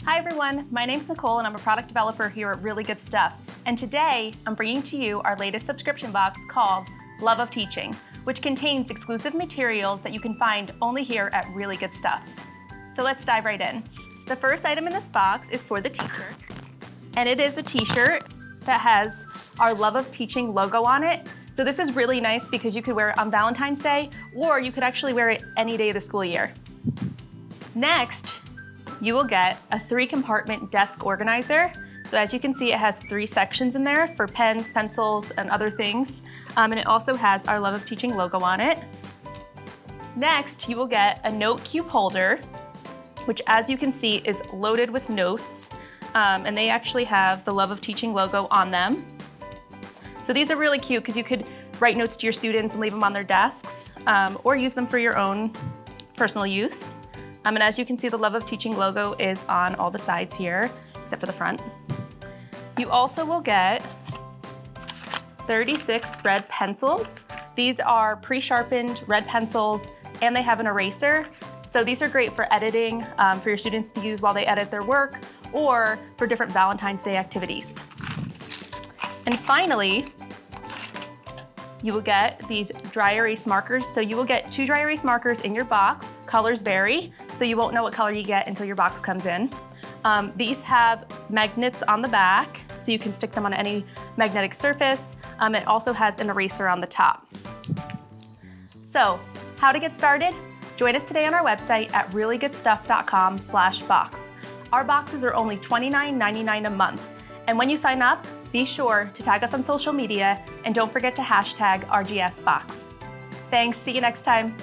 Hi everyone, my name's Nicole and I'm a product developer here at Really Good Stuff. And today I'm bringing to you our latest subscription box called Love of Teaching, which contains exclusive materials that you can find only here at Really Good Stuff. So let's dive right in. The first item in this box is for the T-shirt. And it is a T-shirt that has our Love of Teaching logo on it. So this is really nice because you could wear it on Valentine's Day, or you could actually wear it any day of the school year. Next, you will get a 3-compartment desk organizer. So as you can see, it has 3 sections in there for pens, pencils, and other things. And it also has our Love of Teaching logo on it. Next, you will get a note cube holder, which as you can see is loaded with notes. And they actually have the Love of Teaching logo on them. So these are really cute because you could write notes to your students and leave them on their desks, or use them for your own personal use. And as you can see, the Love of Teaching logo is on all the sides here, except for the front. You also will get 36 red pencils. These are pre-sharpened red pencils, and they have an eraser. So these are great for editing, for your students to use while they edit their work, or for different Valentine's Day activities. And finally, you will get these DryErase markers. So you will get 2 DryErase markers in your box. Colors vary, so you won't know what color you get until your box comes in. These have magnets on the back, so you can stick them on any magnetic surface. It also has an eraser on the top. So, how to get started? Join us today on our website at reallygoodstuff.com/box. Our boxes are only $29.99 a month. And when you sign up, be sure to tag us on social media and don't forget to hashtag RGSBox. Thanks, see you next time.